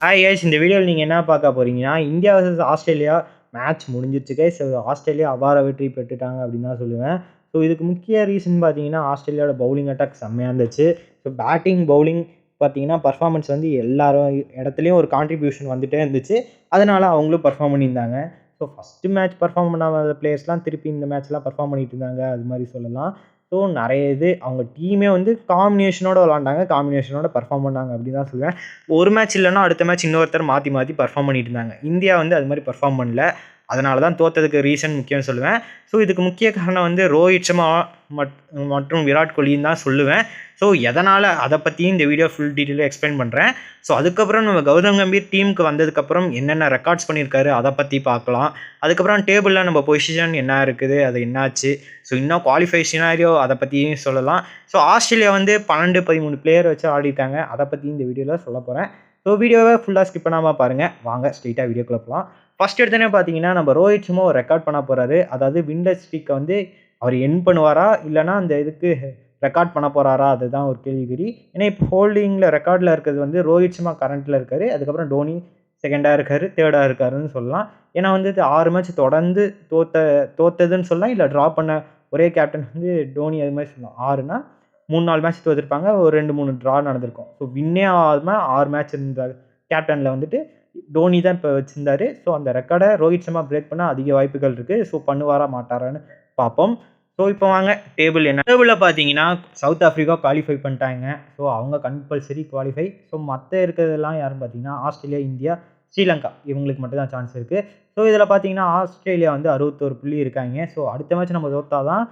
Hi guys, இந்த வீடியோவில் நீங்கள் என்ன பார்க்க போறீங்கன்னா, இந்தியா vs ஆஸ்திரேலியா மேட்ச் முடிஞ்சிருச்சு கைஸ். ஆஸ்திரேலியா அபார வெற்றி பெற்றுட்டாங்க அப்படின்னு தான் சொல்லுவேன். ஸோ இதுக்கு முக்கிய ரீசன் பார்த்தீங்கன்னா, ஆஸ்திரேலியாவோட பவுலிங் அட்டாக் செம்மையாக இருந்துச்சு. ஸோ பேட்டிங், பவுலிங் பார்த்தீங்கன்னா பர்ஃபார்மன்ஸ் வந்து எல்லாரும் இடத்துலையும் ஒரு கான்ட்ரிபியூஷன் வந்துட்டே இருந்துச்சு. அதனால் அவங்களும் பர்ஃபார்ம் பண்ணியிருந்தாங்க. ஸோ ஃபஸ்ட்டு மேட்ச் பர்ஃபார்ம் பண்ணாத பிளேயர்ஸ்லாம் திருப்பி இந்த மேட்ச்லாம் பர்ஃபார்ம் பண்ணிட்டு இருந்தாங்க, அது மாதிரி சொல்லலாம். ஸோ நிறைய இது அவங்க டீமே வந்து காம்பினேஷனோட விளாண்டாங்க, காம்பினேஷனோட பர்ஃபார்ம் பண்ணாங்க அப்படின்னு தான் சொல்லுவேன். ஒரு மேட்ச் இல்லைன்னா அடுத்த மேட்ச் இன்னொருத்தர் மாற்றி மாற்றி பர்ஃபார்ம் பண்ணிட்டு இருந்தாங்க. இந்தியா வந்து அது மாதிரி பர்ஃபார்ம் பண்ணல. அதனால தான் தோத்ததுக்கு ரீசன் முக்கியம்னு சொல்லுவேன். ஸோ இதுக்கு முக்கிய காரணம் வந்து ரோஹித் சர்மா மற்றும் விராட் கோலின்னு தான் சொல்லுவேன். ஸோ எதனால் அதை பற்றியும் இந்த வீடியோ ஃபுல் டீட்டெயிலாக எக்ஸ்பிளைன் பண்ணுறேன். ஸோ அதுக்கப்புறம் நம்ம கௌதம் கம்பீர் டீமுக்கு வந்ததுக்கப்புறம் என்னென்ன ரெக்கார்ட்ஸ் பண்ணியிருக்காரு அதை பற்றி பார்க்கலாம். அதுக்கப்புறம் டேபிளில் நம்ம பொசிஷன் என்ன இருக்குது, அது என்னாச்சு, ஸோ இன்னும் குவாலிஃபை சினாரியோ அதை பற்றியும் சொல்லலாம். ஸோ ஆஸ்திரேலியா வந்து 12, 13 பிளேயர் வச்சு ஆடிட்டாங்க. அதை பற்றி இந்த வீடியோவில் சொல்ல போகிறேன். ஸோ வீடியோவை ஃபுல்லாக ஸ்கிப் பண்ணாமல் பாருங்கள். வாங்க ஸ்ட்ரெயிட்டாக வீடியோக்குள்ளே போகலாம். ஃபஸ்ட் எடுத்தோன்னே பார்த்தீங்கன்னா, நம்ம ரோஹித் சர்மா ஒரு ரெக்கார்ட் பண்ண போகிறாரு. அதாவது வின்லெஸ் ஸ்ட்ரீக்கை வந்து அவர் எண்ட் பண்ணுவாரா, இல்லைனா அந்த இதுக்கு ரெக்கார்ட் பண்ண போகிறாரா, அதுதான் ஒரு கேள்விக்குறி. ஏன்னா இப்போ ஹோல்டிங்கில் ரெக்கார்டில் இருக்கிறது வந்து ரோஹித் சர்மா கரண்ட்டில் இருக்கார். அதுக்கப்புறம் டோனி செகண்டாக இருக்கார், தேர்டாக இருக்காருன்னு சொல்லலாம். ஏன்னா வந்து 6 மேட்ச் தொடர்ந்து தோத்ததுன்னு சொல்லலாம், இல்லை ட்ரா பண்ண ஒரே கேப்டன் வந்து டோனி, அது மாதிரி சொல்லலாம். 6னா 3-4 மேட்ச் தோற்றுருப்பாங்க, ஒரு 2-3 ட்ரா நடந்திருக்கும். ஸோ வின்னே ஆகாமல் 6 மேட்ச் இருந்த கேப்டனில் வந்துட்டு டோனி தான் இப்போ வச்சுருந்தாரு. ஸோ அந்த ரெக்கார்டை ரோஹித் சர்மா பிரேக் பண்ண அதிக வாய்ப்புகள் இருக்குது. ஸோ பண்ணுவாரா மாட்டாரான்னு பார்ப்போம். ஸோ இப்போ வாங்க டேபிள் என்ன. டேபிளில் பார்த்தீங்கன்னா சவுத் ஆஃப்ரிக்கா குவாலிஃபை பண்ணிட்டாங்க. ஸோ அவங்க கம்பல்சரி குவாலிஃபை. ஸோ மற்ற இருக்கிறதெல்லாம் யாருன்னு பார்த்தீங்கன்னா ஆஸ்திரேலியா, இந்தியா, ஸ்ரீலங்கா, இவங்களுக்கு மட்டும் தான் சான்ஸ் இருக்குது. ஸோ இதில் பார்த்தீங்கன்னா ஆஸ்திரேலியா வந்து 61 புள்ளி இருக்காங்க. ஸோ அடுத்த மேட்ச் நம்ம தோற்றா தான்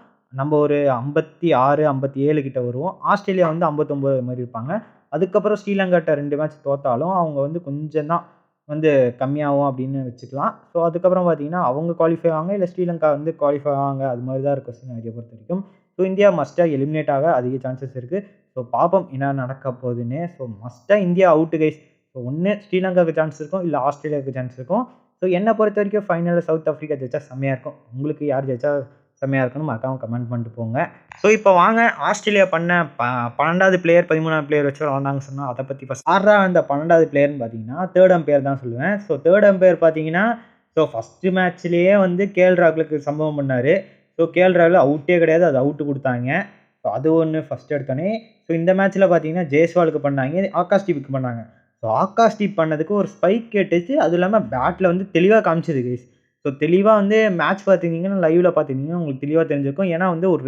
நம்ம ஒரு 56, 57 கிட்ட வருவோம். ஆஸ்திரேலியா வந்து 59 மாதிரி இருப்பாங்க. அதுக்கப்புறம் ஸ்ரீலங்காட்ட 2 மேட்ச் தோற்றாலும் அவங்க வந்து கொஞ்சம் தான் வந்து கம்மியாகும் அப்படின்னு வச்சுக்கலாம். ஸோ அதுக்கப்புறம் பார்த்தீங்கன்னா அவங்க குவாலிஃபை ஆவாங்க, இல்லை ஸ்ரீலங்கா வந்து குவாலிஃபை ஆவாங்க, அது மாதிரி தான் இருக்கும் சினாரியை பொறுத்த வரைக்கும். ஸோ இந்தியா மஸ்ட்டாக எலிமினேட் ஆக அதிக சான்சஸ் இருக்குது. ஸோ பார்ப்போம் என்ன நடக்க போகுதுன்னு. ஸோ மஸ்ட்டாக இந்தியா அவுட்டு கைஸ். ஸோ ஒன்று ஸ்ரீலங்காவுக்கு சான்ஸ் இருக்கும், இல்லை ஆஸ்திரேலியாவுக்கு சான்ஸ் இருக்கும். ஸோ என்னை பொறுத்த வரைக்கும் ஃபைனலில் சவுத் ஆஃப்ரிக்கா ஜெயிச்சா செம்மையாக இருக்கும். உங்களுக்கு யார் ஜெயிச்சா செம்மையாக இருக்குன்னு மறக்காமல் கமெண்ட் பண்ணிட்டு போங்க. ஸோ இப்போ வாங்க ஆஸ்திரேலியா பண்ண 12வது பிளேயர், 13வது பிளேயர் வச்சு விளாண்டாங்க சொன்னால் அதை பற்றி ஃபஸ்ட். அந்த 12வது பிளேயர்னு பார்த்தீங்கன்னா தேர்ட் அம்பையர் தான் சொல்லுவேன். ஸோ தேர்ட் அம்பையர் பார்த்தீங்கன்னா ஸோ ஃபஸ்ட்டு மேட்ச்லேயே வந்து கேஎல் ராகுலுக்கு சம்பவம் பண்ணார். ஸோ கேஎல் ராகுல் அவுட்டே கிடையாது, அது அவுட்டு கொடுத்தாங்க. ஸோ அது ஒன்று ஃபஸ்ட் எடுத்தோன்னே. ஸோ இந்த மேட்ச்சில் பார்த்தீங்கன்னா ஜெய்ஸ்வாலுக்கு பண்ணாங்க, ஆகாஷ் தீப்புக்கு பண்ணாங்க. ஸோ ஆகாஷ் தீப் பண்ணதுக்கு ஒரு ஸ்பைக் கேட்டுச்சு, அதுவும் இல்லாமல் பேட்டில் வந்து தெளிவாக காமிச்சது கைஸ். ஸோ தெளிவாக வந்து மேட்ச் பார்த்துருந்தீங்கன்னா, லைவில் பார்த்துருந்தீங்கன்னா உங்களுக்கு தெளிவாக தெரிஞ்சிருக்கும். ஏன்னா வந்து ஒரு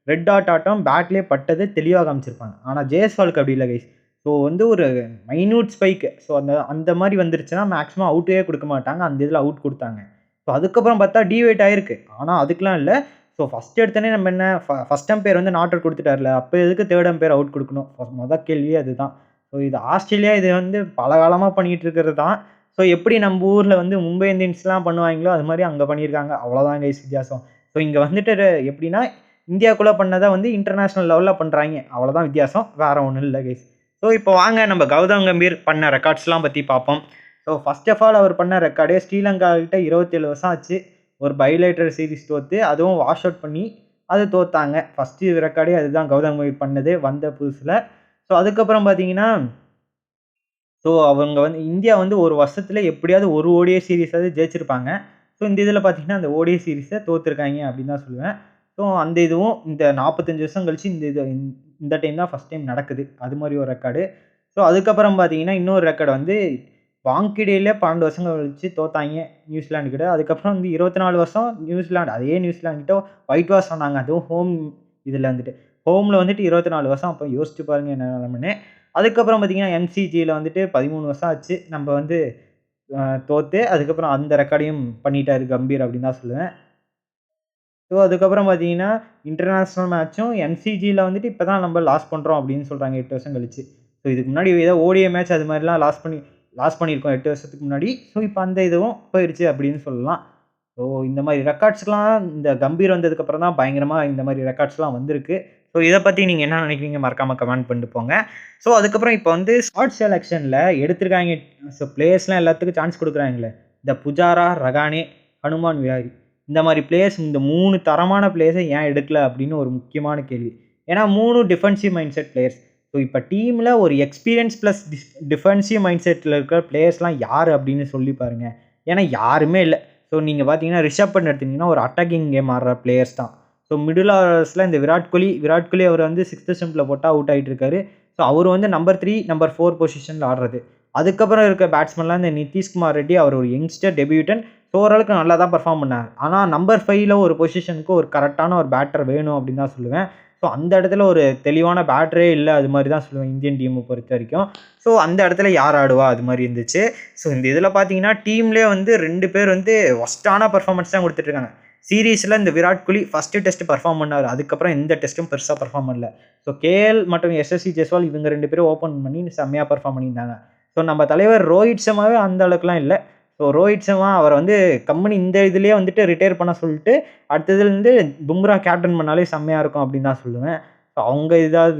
ரெட் டாட் ஆட்டம் பேட்லேயே பட்டது தெளிவாக காமிச்சிருப்பாங்க. ஆனால் ஜெயஸ்வாலுக்கு அப்படி இல்லை கைஸ். ஸோ வந்து ஒரு மைன்யூட் ஸ்பைக்கு. ஸோ அந்த மாதிரி வந்துருச்சுன்னா மேக்ஸிமம் அவுட்டே கொடுக்க மாட்டாங்க. அந்த இதில் அவுட் கொடுத்தாங்க. ஸோ அதுக்கப்புறம் பார்த்தா டிவைட் ஆயிருக்கு. ஆனால் அதுக்கெலாம் இல்லை. ஸோ ஃபஸ்ட் எடுத்தோன்னே நம்ம என்ன ஃபஸ்ட் அம்பையர் வந்து நாட் அவுட் கொடுத்துட்டார்ல, அப்போ எதுக்கு தேர்ட் அம்பையர் அவுட் கொடுக்கணும்? மொதல் கேள்வியே அதுதான். ஸோ இது ஆஸ்திரேலியா இது வந்து பல காலமாக பண்ணிகிட்டு இருக்கிறது தான். ஸோ எப்படி நம்ம ஊரில் வந்து மும்பை இந்தியன்ஸ்லாம் பண்ணுவாங்களோ அது மாதிரி அங்கே பண்ணியிருக்காங்க. அவ்வளோதான் கைஸ் வித்தியாசம். ஸோ இங்கே வந்துட்டு எப்படின்னா இந்தியாவுக்குள்ளே பண்ணதை வந்து இன்டர்நேஷ்னல் லெவலில் பண்ணுறாங்க, அவ்வளோதான் வித்தியாசம், வேறு ஒன்றும் இல்லை கைஸ். ஸோ இப்போ வாங்க நம்ம கௌதம் கம்பீர் பண்ண ரெக்கார்ட்ஸ்லாம் பற்றி பார்ப்போம். So first of all our பண்ண ரெக்கார்டே ஸ்ரீலங்கா கிட்ட 27 வருஷம் ஆச்சு ஒரு பைலேட்டர் சீரிஸ் தோற்று, அதுவும் வாஷ் அவுட் பண்ணி அது தோற்றாங்க. ஃபஸ்ட்டு ரெக்கார்டே அதுதான் கௌதம் கம்பீர் பண்ணது வந்த புதுசில். ஸோ அதுக்கப்புறம் பார்த்தீங்கன்னா ஸோ அவங்க வந்து இந்தியா வந்து ஒரு வருஷத்தில் எப்படியாவது ஒரு ஓடிஐ சீரீஸாவது ஜெயிச்சிருப்பாங்க. ஸோ இந்த இதில் பார்த்தீங்கன்னா அந்த ஓடிஐ சீரீஸை தோற்றுருக்காங்க அப்படின்னு தான் சொல்லுவேன். ஸோ அந்த இதுவும் இந்த 45 வருஷம் கழிச்சு இந்த டைம் தான் ஃபஸ்ட் டைம் நடக்குது. அது மாதிரி ஒரு ரெக்கார்டு. ஸோ அதுக்கப்புறம் பார்த்தீங்கன்னா இன்னொரு ரெக்கார்டு வந்து வாங்கிடேயில் 12 வருஷம் கழிச்சு தோத்தாங்க நியூசிலாண்டு கிட்ட. அதுக்கப்புறம் வந்து 24 வருஷம் நியூசிலாண்டு, அதே நியூசிலாண்டு கிட்ட ஒயிட் வாஷ் ஆனாங்க. அதுவும் ஹோம் இதில் வந்துட்டு ஹோமில் வந்துட்டு 24 வருஷம். அப்போ யோசிச்சு பாருங்கள் என்ன நிலமன்னு. அதுக்கப்புறம் பார்த்தீங்கன்னா எம்சிஜியில் வந்துட்டு 13 வருஷம் ஆச்சு நம்ம வந்து தோற்று. அதுக்கப்புறம் அந்த ரெக்கார்டையும் பண்ணிட்டாரு கம்பீர் அப்படின்னு தான் சொல்லுவேன். ஸோ அதுக்கப்புறம் பார்த்தீங்கன்னா இன்டர்நேஷ்னல் மேட்சும் எம்சிஜியில் வந்துட்டு இப்போ தான் நம்ம லாஸ் பண்ணுறோம் அப்படின்னு சொல்கிறாங்க 8 வருஷம் கழிச்சு. ஸோ இதுக்கு முன்னாடி ஏதோ ஓடிஐ மேட்ச் அது மாதிரிலாம் லாஸ் பண்ணியிருக்கோம் 8 வருஷத்துக்கு முன்னாடி. ஸோ இப்போ அந்த இதுவும் போயிடுச்சு அப்படின்னு சொல்லலாம். ஸோ இந்த மாதிரி ரெக்கார்ட்ஸ்லாம் இந்த கம்பீர் வந்ததுக்கப்புறம் தான் பயங்கரமாக இந்த மாதிரி ரெக்கார்ட்ஸ்லாம் வந்திருக்கு. ஸோ இதை பற்றி நீங்கள் என்ன நினைக்கிறீங்க மறக்காமல் கமெண்ட் பண்ணிட்டு போங்க. ஸோ அதுக்கப்புறம் இப்போ வந்து ஷார்ட் செலெக்ஷனில் எடுத்திருக்காங்க. ஸோ பிளேயர்ஸ்லாம் எல்லாத்துக்கும் சான்ஸ் கொடுக்குறாங்களே, இந்த புஜாரா, ரகானே, ஹனுமான் விஹாரி, இந்த மாதிரி பிளேயர்ஸ், இந்த 3 தரமான பிளேயர்ஸை ஏன் எடுக்கல அப்படின்னு ஒரு முக்கியமான கேள்வி. ஏன்னா 3 defensive mind set players. So இப்போ டீமில் ஒரு experience plus defensive mind settle இருக்கிற பிளேயர்ஸ்லாம் யார் அப்படின்னு சொல்லி பாருங்கள். ஏன்னா யாருமே இல்லை. ஸோ நீங்கள் பார்த்தீங்கன்னா ரிஷப் பண்ட் எடுத்தீங்கன்னா ஒரு அட்டாக்கிங் கேம் ஆடுற பிளேயர்ஸ் தான். ஸோ மிடில் ஆர்டர்ஸில் இந்த விராட் கோலி அவர் வந்து 6th ஸ்டெம்பில் போட்டால் அவுட் ஆகிட்டு இருக்காரு. ஸோ அவர் வந்து நம்பர் 3 நம்பர் 4 பொசிஷனில் ஆடுறது. அதுக்கப்புறம் இருக்க பேட்ஸ்மேன்லாம் இந்த நிதிஷ்குமார் ரெட்டி, அவர் ஒரு யங்ஸ்டர் டெபியூட்டன். ஸோ ஓரளவுக்கு நல்லா தான் பெர்ஃபார்ம் பண்ணார். ஆனால் நம்பர் 5ல் ஒரு பொசிஷனுக்கு ஒரு கரெக்டான ஒரு பேட்டர் வேணும் அப்படின்னு தான் சொல்லுவேன். ஸோ அந்த இடத்துல ஒரு தெளிவான பேட்டரே இல்லை, அது மாதிரி தான் சொல்லுவேன் இந்தியன் டீமை பொறுத்த வரைக்கும். ஸோ அந்த இடத்துல யார் ஆடுவா அது மாதிரி இருந்துச்சு. ஸோ இந்த இதில் பார்த்தீங்கன்னா டீம்லேயே வந்து 2 பேர் வந்து ஒஸ்ட்டான பர்ஃபார்மன்ஸ் தான் கொடுத்துட்ருக்காங்க. சீரீஸில் இந்த Virat Kohli first test perform பண்ணார். அதுக்கப்புறம் எந்த டெஸ்ட்டும் பெருசாக பர்ஃபார்ம் பண்ணல. ஸோ கேஎல் மற்றும் எஸ்எஸ்சி ஜெய்ஸ்வால் இவங்க 2 பேரும் ஓப்பன் பண்ணி செம்மையாக பர்ஃபார்ம் பண்ணியிருந்தாங்க. ஸோ நம்ம தலைவர் ரோஹித் சர்மாவே அந்த அளவுக்குலாம் இல்லை. ஸோ ரோஹித் சர்மா அவர் வந்து கம்பெனி இந்த இதுலேயே வந்துட்டு ரிட்டையர் பண்ண சொல்லிட்டு அடுத்ததுலேருந்து பும்ரா கேப்டன் பண்ணாலே செம்மையாக இருக்கும் அப்படின்னு தான் சொல்லுவேன். ஸோ அவங்க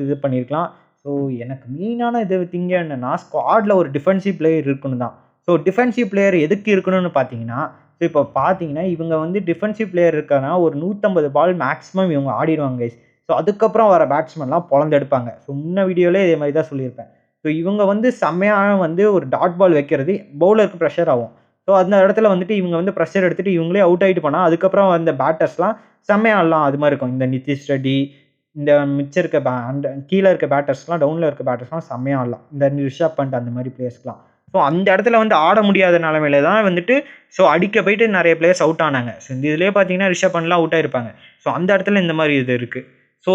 இது பண்ணியிருக்கலாம். ஸோ எனக்கு மெயினான இது திங்க என்னென்னா ஸ்குவாடில் ஒரு டிஃபென்சிவ் பிளேயர் இருக்கணும் தான். ஸோ டிஃபென்சிவ் பிளேயர் எதுக்கு இருக்கணும்னு பார்த்தீங்கன்னா, ஸோ இப்போ பார்த்தீங்கன்னா இவங்க வந்து டிஃபென்சிவ் பிளேயர் இருக்காங்கன்னா ஒரு 150 பால் மேக்ஸிமம் இவங்க ஆடிடுவாங்க கைஸ். ஸோ அதுக்கப்புறம் வர பேட்ஸ்மேன்லாம் பொழந்தெடுப்பாங்க. ஸோ முன்ன வீடியோவிலே இதே மாதிரி தான் சொல்லியிருப்பேன். ஸோ இவங்க வந்து செம்மையாக வந்து ஒரு டாட் பால் வைக்கிறது பவுலருக்கு ப்ரெஷர் ஆகும். ஸோ அந்த இடத்துல வந்துட்டு இவங்க வந்து ப்ரெஷர் எடுத்துகிட்டு இவங்களே அவுட் ஆகிட்டு போனால் அதுக்கப்புறம் அந்த பேட்டர்ஸ்லாம் செம்மையாக ஆடலாம். அது மாதிரி இருக்கும். இந்த நிதிஷ் ரெட்டி, இந்த மிச்சம் இருக்க கீழே இருக்க பேட்டர்ஸ்லாம், டவுனில் இருக்க பேட்டர்ஸ்லாம் செம்மையாக ஆடலாம். இந்த ரிஷப் பண்ட் அந்த மாதிரி பிளேயர்ஸ்லாம். ஸோ அந்த இடத்துல வந்து ஆட முடியாத நிலமையில தான் வந்துட்டு ஸோ அடிக்க போயிட்டு நிறைய பிளேயர்ஸ் அவுட் ஆனாங்க. ஸோ இந்த இதிலே பார்த்தீங்கன்னா ரிஷப் பண்ட்லாம் அவுட் ஆகிருப்பாங்க. ஸோ அந்த இடத்துல இந்த மாதிரி இது இருக்குது. ஸோ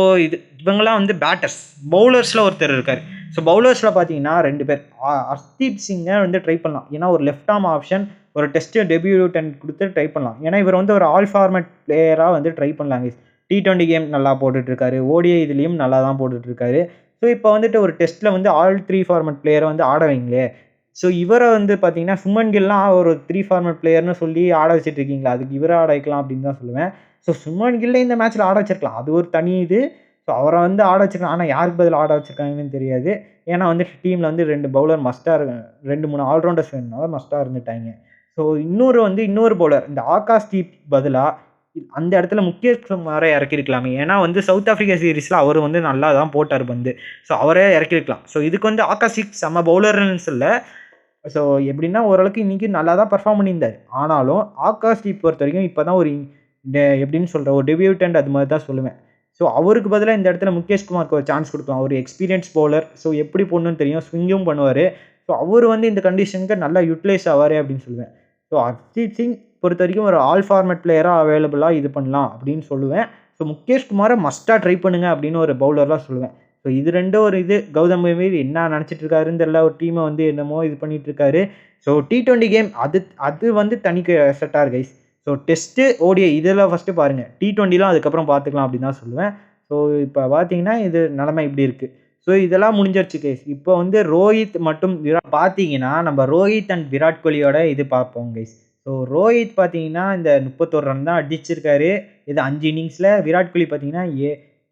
இவங்களாம் வந்து பேட்டர்ஸ். பவுலர்ஸில் ஒருத்தர் இருக்கார். ஸோ பவுலர்ஸில் பார்த்தீங்கன்னா 2 பேர். ஹர்ஷ்தீப் சிங்கை வந்து ட்ரை பண்ணலாம். ஏன்னா ஒரு லெஃப்ட் ஆர்ம் ஆப்ஷன், ஒரு டெஸ்ட்டு டெபியூட்டன் கொடுத்து ட்ரை பண்ணலாம். ஏன்னா இவர் வந்து ஒரு ஆல் ஃபார்மேட் பிளேயராக வந்து ட்ரை பண்ணலாங்க. T20 கேம் நல்லா போட்டுட்ருக்காரு. ஓடிஐ இதுலேயும் நல்லா தான் போட்டுட்ருக்காரு. ஸோ இப்போ வந்துட்டு ஒரு டெஸ்ட்டில் வந்து ஆல் 3 ஃபார்மேட் பிளேயரை வந்து ஆட வைங்களே. ஸோ இவரை வந்து பார்த்தீங்கன்னா சுமன் கில்லாம் ஒரு 3 ஃபார்மேட் பிளேயர்னு சொல்லி ஆட வச்சுட்ருக்கீங்களா, அதுக்கு இவரை ஆட வைக்கலாம் அப்படின்னு தான் சொல்லுவேன். ஸோ சுமன் கில்லை இந்த மேட்ச்சில் ஆட வச்சிருக்கலாம். அது ஒரு தனி இது. ஸோ அவரை வந்து ஆட வச்சிருக்கலாம். ஆனால் யாருக்கு பதில் ஆட வச்சுருக்காங்கன்னு தெரியாது. ஏன்னா வந்து டீமில் வந்து 2 பவுலர் மஸ்ட்டாக 2, 3 ஆல்ரவுண்டர்ஸ் வேணுனால மஸ்ட்டாக இருந்துட்டாங்க. ஸோ இன்னொரு பவுலர் இந்த ஆகாஷ்தீப் பதிலாக அந்த இடத்துல முகேஷ் குமாரை இறக்கிருக்கலாமே. ஏன்னா வந்து சவுத் ஆஃப்ரிக்கா சீரீஸில் அவர் வந்து நல்லா தான் போட்டார் பந்து. ஸோ அவரே இறக்கிருக்கலாம். ஸோ இதுக்கு வந்து ஆகாஷ்தீப் செம்ம பவுலர்னு சொல்ல. ஸோ எப்படின்னா ஓரளவுக்கு இன்றைக்கி நல்லா தான் பர்ஃபார்ம் பண்ணியிருந்தார். ஆனாலும் ஆகாஷ்தீப் பொறுத்த வரைக்கும் இப்போ தான் ஒரு எப்படின்னு சொல்கிற ஒரு டெபியூட்டன்ட் அது மாதிரி தான் சொல்லுவேன். ஸோ அவருக்கு பதிலாக இந்த இடத்துல முகேஷ் குமாருக்கு ஒரு சான்ஸ் கொடுக்கலாம். ஒரு எக்ஸ்பீரியன்ஸ் பவுலர். ஸோ எப்படி போடணும்னு தெரியும், ஸ்விங்கும் பண்ணுவார். ஸோ அவர் வந்து இந்த கண்டிஷனுக்கு நல்லா யூட்டிலைஸ் ஆவார் அப்படின்னு சொல்லுவேன். ஸோ ஹர்ஷ்தீப் சிங் பொறுத்த வரைக்கும் ஒரு ஆல் ஃபார்மேட் பிளேயராக அவைலபிளாக இது பண்ணலாம் அப்படின்னு சொல்லுவேன். ஸோ முகேஷ் குமாரை மஸ்ட்டாக ட்ரை பண்ணுங்க அப்படின்னு ஒரு பவுலர்லாம் சொல்லுவேன். ஸோ இது ரெண்டும் ஒரு இது கௌதம் கம்பீர் என்ன நினச்சிட்டு இருக்காருன்னு தெரியல. ஒரு டீமை வந்து என்னமோ இது பண்ணிட்டு இருக்காரு. ஸோ T20 கேம் அது வந்து தனி செட்டார் கைஸ். ஸோ டெஸ்ட்டு ஓடிஐ இதெல்லாம் ஃபஸ்ட்டு பாருங்கள். T20லாம் அதுக்கப்புறம் பார்த்துக்கலாம் அப்படின்னு தான் சொல்லுவேன். ஸோ இப்போ பார்த்தீங்கன்னா இது நிலமை இப்படி இருக்குது. ஸோ இதெல்லாம் முடிஞ்சிருச்சு கைஸ். இப்போ வந்து ரோஹித் மற்றும் பார்த்தீங்கன்னா நம்ம ரோஹித் அண்ட் விராட் கோலியோட இது பார்ப்போம் கைஸ். ஸோ ரோஹித் பார்த்தீங்கன்னா இந்த 31 ரன் தான் அடிச்சிருக்காரு. இது 5 இன்னிங்ஸில். விராட் கோலி பார்த்தீங்கன்னா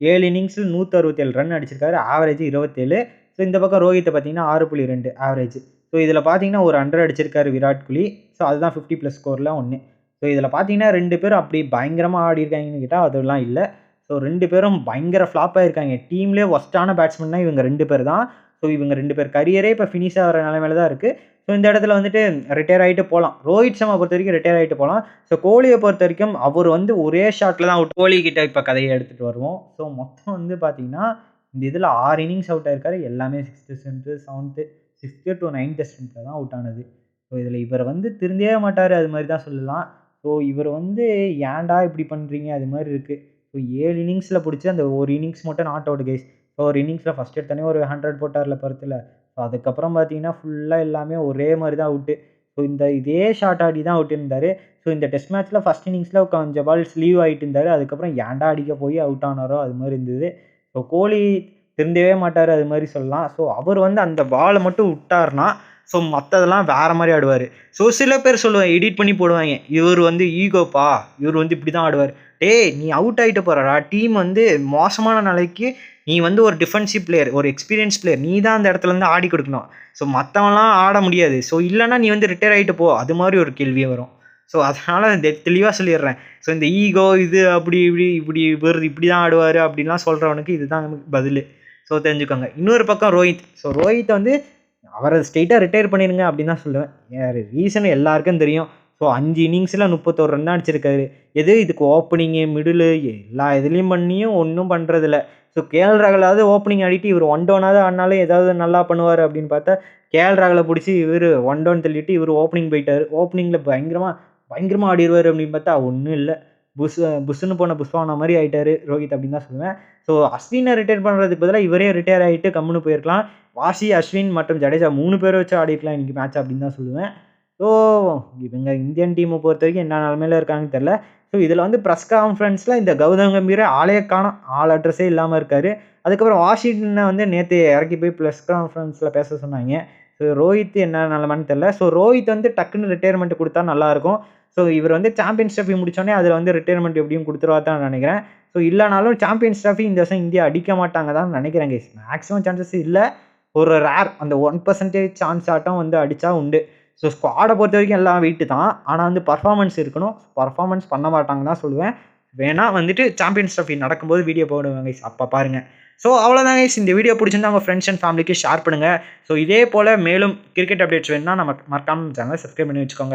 7 இன்னிங்ஸில் 167 ரன் அடிச்சிருக்காரு. ஆவரேஜ் 27. ஸோ இந்த பக்கம் ரோஹித்தை பார்த்தீங்கன்னா 6.2 ஆவரேஜ். ஸோ இதில் பார்த்தீங்கன்னா ஒரு 100 அடிச்சிருக்காரு விராட் கோலி. ஸோ அதுதான் 50+ ஸ்கோரில் 1. ஸோ இதில் பார்த்தீங்கன்னா 2 பேரும் அப்படி பயங்கரமாக ஆடி இருக்காங்கன்னு கேட்டால் அதெல்லாம் இல்லை. ஸோ 2 பேரும் பயங்கர ஃப்ளாப்பாக இருக்காங்க. டீம்லேயே ஒஸ்ட்டான பேட்ஸ்மேன்னா இவங்க 2 பேர் தான். ஸோ இவங்க 2 பேர் கரியரே இப்போ ஃபினிஷ் ஆகிற நிலைமையில தான் இருக்குது. ஸோ இந்த இடத்துல வந்துட்டு ரிட்டையர் ஆகிட்டு போகலாம். ரோஹித் சர்மா பொறுத்த வரைக்கும் ரிட்டையர் ஆகிட்டு போகலாம். ஸோ கோலியை பொறுத்த வரைக்கும் அவர் வந்து ஒரே ஷாட்டில் தான் கோலி கிட்ட இப்போ கதையை எடுத்துகிட்டு வருவோம். ஸோ மொத்தம் வந்து பார்த்தீங்கன்னா இந்த இதில் 6 இன்னிங்ஸ் அவுட் ஆயிருக்காரு. எல்லாமே 6th stump, 7th 6th to 9th ஸ்டெம்ப்பில் தான் அவுட் ஆனது. ஸோ இதில் இவர் வந்து திருந்தவே மாட்டார் அது மாதிரி தான் சொல்லலாம். ஸோ இவர் வந்து ஏன்டா இப்படி பண்ணுறீங்க அது மாதிரி இருக்குது. ஸோ 7 இன்னிங்ஸில் பிடிச்சி அந்த ஒரு இன்னிங்ஸ் மட்டும் நாட் அவுட் கைஸ். ஸோ ஒரு இன்னிங்ஸில் ஃபஸ்ட் எடுத்தோடனே ஒரு 100 போட்டார்ல பருத்தில். ஸோ அதுக்கப்புறம் பார்த்தீங்கன்னா ஃபுல்லாக எல்லாமே ஒரே மாதிரி தான் அவுட்டு. ஸோ இதே ஷார்ட் ஆடி தான் அவுட் இருந்தார். ஸோ இந்த டெஸ்ட் மேட்ச்சில் ஃபஸ்ட் இன்னிங்ஸில் கொஞ்சம் பால் ஸ்லீவ் ஆகிட்டு இருந்தார். அதுக்கப்புறம் ஏன்டா அடிக்க போய் அவுட் ஆனாரோ அது மாதிரி இருந்தது. ஸோ கோலி திருந்தவே மாட்டார் அது மாதிரி சொல்லலாம். ஸோ அவர் வந்து அந்த பாலை மட்டும் விட்டார்னா ஸோ மற்றதெல்லாம் வேறு மாதிரி ஆடுவார். ஸோ சில பேர் சொல்லுவாங்க எடிட் பண்ணி போடுவாங்க, இவர் வந்து ஈகோப்பா, இவர் வந்து இப்படி தான் ஆடுவார். நீ அவுட் ஆகிட்டு போகிறடா, டீம் வந்து மோசமான நிலைக்கு நீ வந்து ஒரு டிஃபென்சிவ் பிளேயர், ஒரு எக்ஸ்பீரியன்ஸ் பிளேயர், நீ தான் அந்த இடத்துலேருந்து ஆடி கொடுக்கணும். ஸோ மற்றவங்களாம் ஆட முடியாது. ஸோ இல்லைனா நீ வந்து ரிட்டையர் ஆகிட்டு போ, அது மாதிரி ஒரு கேள்வியே வரும். ஸோ அதனால் தெளிவாக சொல்லிடுறேன். ஸோ இந்த ஈகோ இது அப்படி இப்படி இவர் இப்படி தான் ஆடுவார் அப்படின்லாம் சொல்கிறவனுக்கு இதுதான் பதில். ஸோ தெரிஞ்சுக்கோங்க. இன்னொரு பக்கம் ரோஹித். ஸோ ரோஹித் வந்து அவரை ஸ்ட்ரெயிட்டாக ரிட்டயர் பண்ணிடுங்க அப்படின்னு தான் சொல்லுவேன். ரீசன் எல்லாருக்கும் தெரியும். ஸோ 5 இன்னிங்ஸில் 31 ரன் தான் அடிச்சிருக்காரு. இதுக்கு ஓப்பனிங்கு, மிடிலு எல்லா இதுலேயும் பண்ணியும் ஒன்றும் பண்ணுறதில்ல. ஸோ கேஎல் ராகுலாவது ஓப்பனிங் ஆடிட்டு இவர் ஒன் டவுனாவது ஆடினாலும் ஏதாவது நல்லா பண்ணுவார் அப்படின்னு பார்த்தா கேஎல் ராகுலை பிடிச்சி இவர் ஒன் டவுன் தள்ளிட்டு இவர் ஓப்பனிங் போயிட்டார். ஓப்பனிங்கில் பயங்கரமாக ஆடிடுவார் அப்படின்னு பார்த்தா ஒன்றும் இல்லை. புஷ்ஷுன்னு போன புஷ்வானா மாதிரி ஆகிட்டார் ரோஹித் அப்படின்னு தான் சொல்லுவேன். ஸோ அஸ்வினை ரிட்டையர் பண்ணுறதுக்கு பதிலாக இவரே ரிட்டையர் ஆகிட்டு கம்முன்னு போயிருக்கலாம். வாஷி, அஸ்வின் மற்றும் ஜடேஜா 3 பேரை வச்சு ஆடிருக்கலாம் இன்றைக்கி மேட்ச் அப்படின்னு தான் சொல்லுவேன். ஸோ இவங்க இந்தியன் டீமை பொறுத்த வரைக்கும் என்ன நிலமையில இருக்காங்கன்னு தெரில. ஸோ இதில் வந்து ப்ரெஸ் கான்ஃபரன்ஸில் இந்த கௌதம் கம்பீர் ஆளையே காணோம். ஆள் அட்ரஸே இல்லாமல் இருக்கார். அதுக்கப்புறம் வாஷிங்டனை வந்து நேற்று இறக்கி போய் ப்ரெஸ் கான்ஃபரன்ஸில் பேச சொன்னாங்க. ஸோ ரோஹித் என்ன நிலமைன்னு தெரில. ஸோ ரோஹித் வந்து டக்குன்னு ரிட்டையர்மெண்ட் கொடுத்தா நல்லாயிருக்கும். ஸோ இவர் வந்து சாம்பியன்ஸ் ட்ராஃபி முடித்தோடனே அதில் வந்து ரிட்டையர்மெண்ட் எப்படியும் கொடுத்துருவா தான் நினைக்கிறேன். ஸோ இல்லைனாலும் சாம்பியன்ஸ் ட்ராஃபி இந்த வருஷம் இந்தியா அடிக்க மாட்டாங்க தான் நினைக்கிறேன் கைஸ். மேக்ஸிமம் சான்சஸ் இல்லை, ஒரு ரேர் அந்த 1% சான்ஸ் ஆட்டம் வந்து அடித்தா உண்டு. ஸோ ஸ்குவாடை பொறுத்த வரைக்கும் எல்லாம் வெயிட்டு தான். ஆனால் வந்து பர்ஃபார்மன்ஸ் இருக்கணும். பர்ஃபார்மன்ஸ் பண்ண மாட்டாங்க தான் சொல்லுவேன். வேணால் வந்துட்டு சாம்பியன்ஸ் ட்ராஃபி நடக்கும்போது வீடியோ போடுவேன் கைஸ், அப்போ பாருங்கள். ஸோ அவ்வளோதான் கைஸ். இந்த வீடியோ பிடிச்சிருந்தா உங்கள் ஃப்ரெண்ட்ஸ் அண்ட் ஃபேமிலிக்கு ஷேர் பண்ணுங்கள். ஸோ இதே போல் மேலும் கிரிக்கெட் அப்டேட்ஸ் வேணும்னா நம்ம மறக்காமல் சேனலை சப்ஸ்கிரைப் பண்ணி வச்சுக்கோங்க.